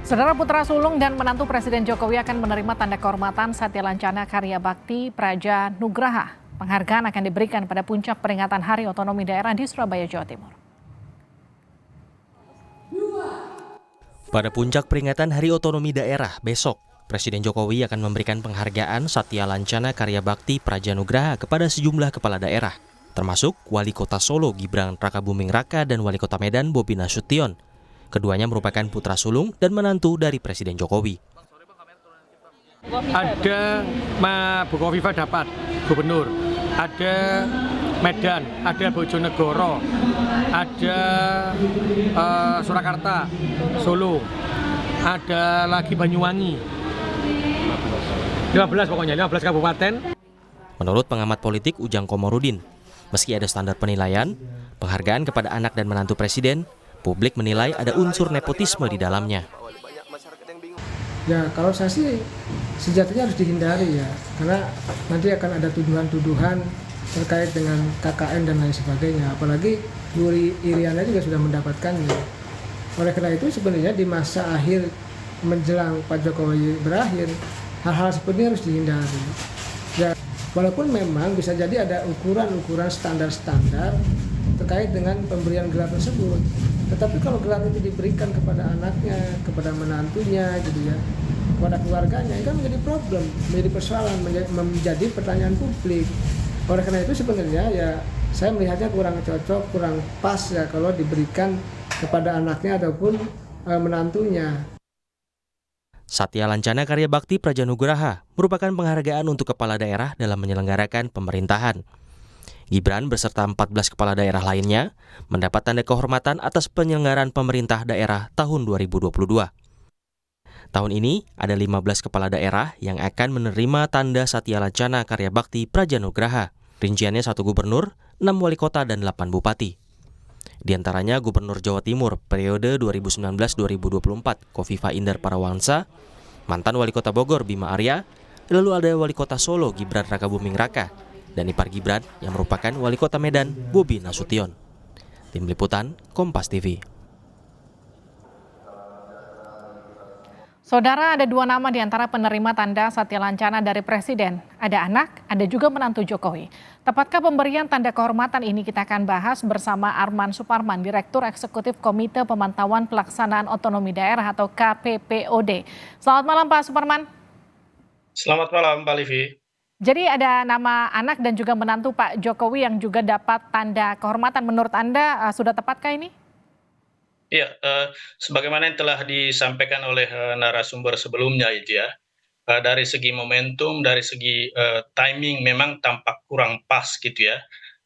Saudara putra sulung dan menantu Presiden Jokowi akan menerima tanda kehormatan Satya Lancana Karya Bakti Praja Nugraha. Penghargaan akan diberikan pada puncak peringatan Hari Otonomi Daerah di Surabaya, Jawa Timur. Pada puncak peringatan Hari Otonomi Daerah besok, Presiden Jokowi akan memberikan penghargaan Satya Lancana Karya Bakti Praja Nugraha kepada sejumlah kepala daerah, termasuk Wali Kota Solo Gibran Rakabuming Raka dan Wali Kota Medan Bobi Nasution. Keduanya merupakan putra sulung dan menantu dari Presiden Jokowi. Ada Bukoviva dapat gubernur, ada Medan, ada Bojonegoro, ada Surakarta, Solo, ada lagi Banyuwangi. 15 pokoknya, 15 kabupaten. Menurut pengamat politik Ujang Komarudin, meski ada standar penilaian, penghargaan kepada anak dan menantu Presiden, publik menilai ada unsur nepotisme di dalamnya. Ya, kalau saya sih sejatinya harus dihindari ya, karena nanti akan ada tuduhan-tuduhan terkait dengan KKN dan lain sebagainya. Apalagi Yuri Iriana juga sudah mendapatkannya. Oleh karena itu sebenarnya di masa akhir menjelang Pak Jokowi berakhir, hal-hal seperti ini harus dihindari. Ya, walaupun memang bisa jadi ada ukuran-ukuran standar-standar terkait dengan pemberian gelar tersebut. Tetapi kalau gelar itu diberikan kepada anaknya, kepada menantunya, gitu ya, kepada keluarganya, itu kan menjadi problem, menjadi persoalan, menjadi pertanyaan publik. Oleh karena itu sebenarnya ya saya melihatnya kurang cocok, kurang pas ya kalau diberikan kepada anaknya ataupun menantunya. Satya Lancana Karya Bakti Praja Nugraha merupakan penghargaan untuk kepala daerah dalam menyelenggarakan pemerintahan. Gibran beserta 14 kepala daerah lainnya mendapat tanda kehormatan atas penyelenggaraan pemerintah daerah tahun 2022. Tahun ini ada 15 kepala daerah yang akan menerima tanda Satya Lancana Karya Bakti Praja Nugraha. Rinciannya 1 gubernur, 6 wali kota, dan 8 bupati. Di antaranya Gubernur Jawa Timur periode 2019-2024 Kofifa Indar Parawansa, mantan wali kota Bogor Bima Arya, lalu ada wali kota Solo Gibran Rakabuming Raka, dan ipar Gibran yang merupakan wali kota Medan Bobi Nasution. Tim Liputan Kompas TV. Saudara, ada 2 nama di antara penerima tanda Satya Lancana dari Presiden. Ada anak, ada juga menantu Jokowi. Tepatkah pemberian tanda kehormatan ini? Kita akan bahas bersama Arman Suparman, Direktur Eksekutif Komite Pemantauan Pelaksanaan Otonomi Daerah atau KPPOD. Selamat malam Pak Suparman. Selamat malam Pak Livi. Jadi ada nama anak dan juga menantu Pak Jokowi yang juga dapat tanda kehormatan. Menurut Anda sudah tepatkah ini? Ya, sebagaimana yang telah disampaikan oleh narasumber sebelumnya itu ya, dari segi momentum, dari segi timing memang tampak kurang pas gitu ya.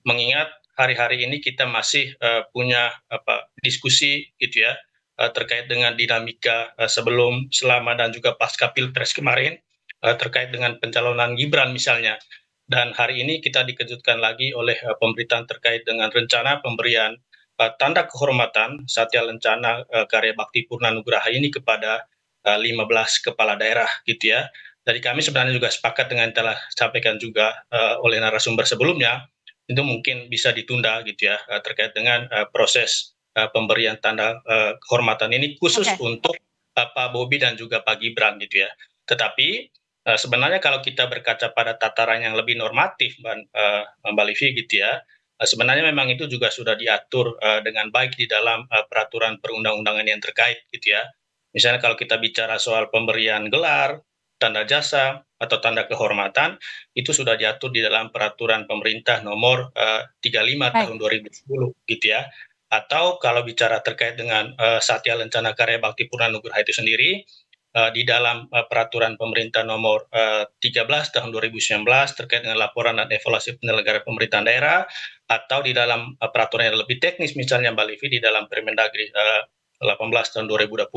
Mengingat hari-hari ini kita masih punya diskusi gitu ya terkait dengan dinamika sebelum, selama dan juga pasca Pilpres kemarin terkait dengan pencalonan Gibran misalnya. Dan hari ini kita dikejutkan lagi oleh pemberitaan terkait dengan rencana pemberian tanda kehormatan Satya Lancana Karya Bakti Purna Nugraha ini kepada 15 kepala daerah gitu ya. Jadi kami sebenarnya juga sepakat dengan yang telah disampaikan juga oleh narasumber sebelumnya, itu mungkin bisa ditunda gitu ya terkait dengan proses pemberian tanda kehormatan ini khusus untuk Pak Bobi dan juga Pak Gibran gitu ya. Tetapi sebenarnya kalau kita berkaca pada tataran yang lebih normatif Mbak Livi gitu ya, sebenarnya memang itu juga sudah diatur dengan baik di dalam peraturan perundang-undangan yang terkait gitu ya. Misalnya kalau kita bicara soal pemberian gelar, tanda jasa, atau tanda kehormatan, itu sudah diatur di dalam peraturan pemerintah nomor 35 tahun 2010 gitu ya. Atau kalau bicara terkait dengan Satya Lancana Karya Bakti Purna Nugraha itu sendiri, di dalam peraturan pemerintah nomor 13 tahun 2019 terkait dengan laporan dan evaluasi penyelenggaraan pemerintahan daerah, atau di dalam peraturan yang lebih teknis misalnya Mbak Livi di dalam Permendagri 18 tahun 2020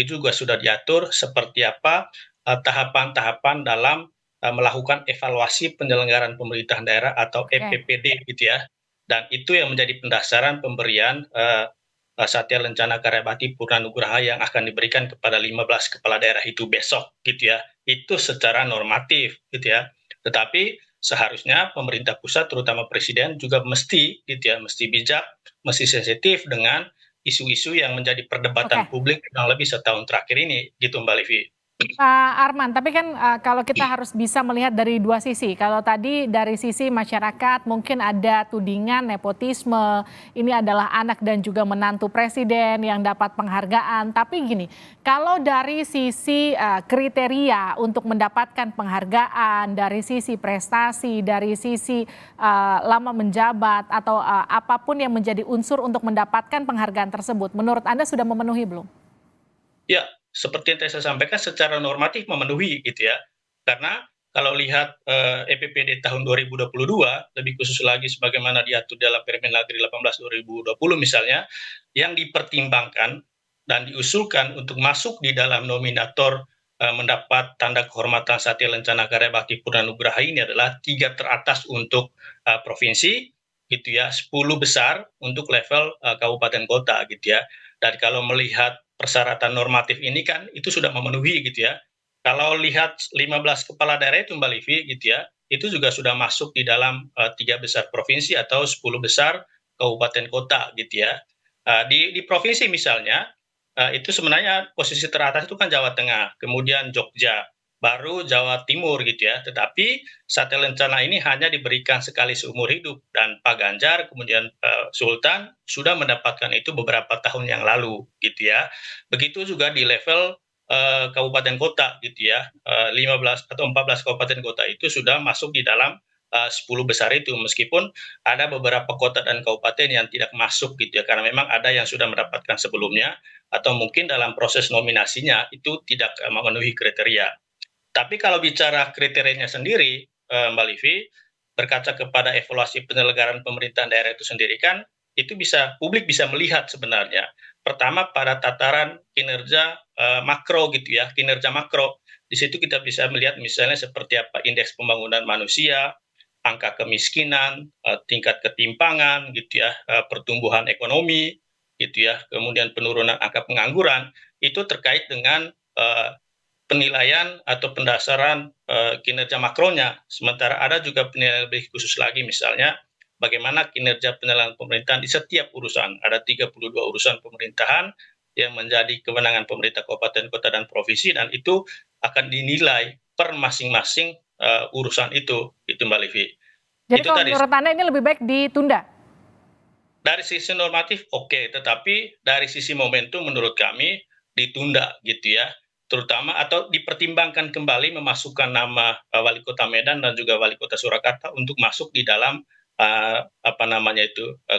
itu juga sudah diatur seperti apa tahapan-tahapan dalam melakukan evaluasi penyelenggaraan pemerintahan daerah atau EPPD gitu ya. Dan itu yang menjadi pendasaran pemberian Satya Lancana Karya Bakti Purna Nugraha yang akan diberikan kepada 15 kepala daerah itu besok gitu ya. Itu secara normatif gitu ya. Tetapi seharusnya pemerintah pusat terutama presiden juga mesti gitu ya, mesti bijak, mesti sensitif dengan isu-isu yang menjadi perdebatan Oke. publik kurang lebih setahun terakhir ini, gitu Mbak Livi. Pak Arman, tapi kan kalau kita harus bisa melihat dari dua sisi. Kalau tadi dari sisi masyarakat mungkin ada tudingan nepotisme, ini adalah anak dan juga menantu presiden yang dapat penghargaan. Tapi gini, kalau dari sisi kriteria untuk mendapatkan penghargaan, dari sisi prestasi, dari sisi lama menjabat atau apapun yang menjadi unsur untuk mendapatkan penghargaan tersebut, menurut Anda sudah memenuhi belum? Ya, seperti yang tadi saya sampaikan secara normatif memenuhi gitu ya. Karena kalau lihat EPPD tahun 2022, lebih khusus lagi sebagaimana diatur dalam Permendagri 18 2020 misalnya, yang dipertimbangkan dan diusulkan untuk masuk di dalam nominator mendapat tanda kehormatan Satya Lencana Karya Bakti Purna Nugraha ini adalah 3 teratas untuk provinsi gitu ya, 10 besar untuk level kabupaten kota gitu ya. Dan kalau melihat persyaratan normatif ini kan itu sudah memenuhi gitu ya. Kalau lihat 15 kepala daerah itu Mbak Livi gitu ya, itu juga sudah masuk di dalam 3 besar provinsi atau 10 besar kabupaten kota gitu ya. Di provinsi misalnya, itu sebenarnya posisi teratas itu kan Jawa Tengah, kemudian Jogja, baru Jawa Timur gitu ya. Tetapi Satya Lencana ini hanya diberikan sekali seumur hidup dan Pak Ganjar kemudian Sultan sudah mendapatkan itu beberapa tahun yang lalu gitu ya. Begitu juga di level kabupaten kota gitu ya. 15 atau 14 kabupaten kota itu sudah masuk di dalam 10 besar itu meskipun ada beberapa kota dan kabupaten yang tidak masuk gitu ya karena memang ada yang sudah mendapatkan sebelumnya atau mungkin dalam proses nominasinya itu tidak memenuhi kriteria. Tapi kalau bicara kriterianya sendiri, Mbak Livi, berkaca kepada evaluasi penyelenggaraan pemerintahan daerah itu sendiri kan, itu publik bisa melihat sebenarnya. Pertama pada tataran kinerja makro gitu ya, kinerja makro. Di situ kita bisa melihat misalnya seperti apa indeks pembangunan manusia, angka kemiskinan, tingkat ketimpangan gitu ya, pertumbuhan ekonomi gitu ya, kemudian penurunan angka pengangguran, itu terkait dengan penilaian atau pendasaran kinerja makronya. Sementara ada juga penilaian lebih khusus lagi misalnya bagaimana kinerja penyelenggaraan pemerintahan di setiap urusan. Ada 32 urusan pemerintahan yang menjadi kewenangan pemerintah kabupaten, kota, dan provinsi dan itu akan dinilai per masing-masing urusan itu Mbak Livi. Jadi Itu kalau tadi. menurut Anda ini lebih baik ditunda? Dari sisi normatif oke, tetapi dari sisi momentum menurut kami ditunda gitu ya. Terutama atau dipertimbangkan kembali memasukkan nama wali kota Medan dan juga wali kota Surakarta untuk masuk di dalam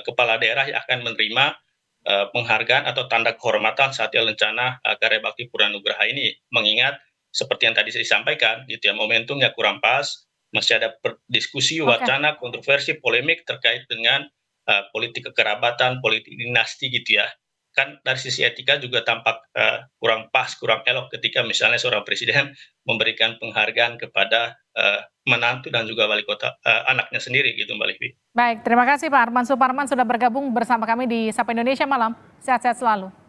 kepala daerah yang akan menerima penghargaan atau tanda kehormatan Satya Lencana Karya Bakti Purna Nugraha ini. Mengingat seperti yang tadi saya sampaikan gitu ya, momentumnya kurang pas, masih ada diskusi, Oke. wacana, kontroversi, polemik terkait dengan politik kekerabatan, politik dinasti gitu ya. Kan dari sisi etika juga tampak kurang pas, kurang elok ketika misalnya seorang presiden memberikan penghargaan kepada menantu dan juga wali kota anaknya sendiri gitu Mbak Livi. Baik, terima kasih Pak Arman Suparman sudah bergabung bersama kami di Sapa Indonesia Malam. Sehat-sehat selalu.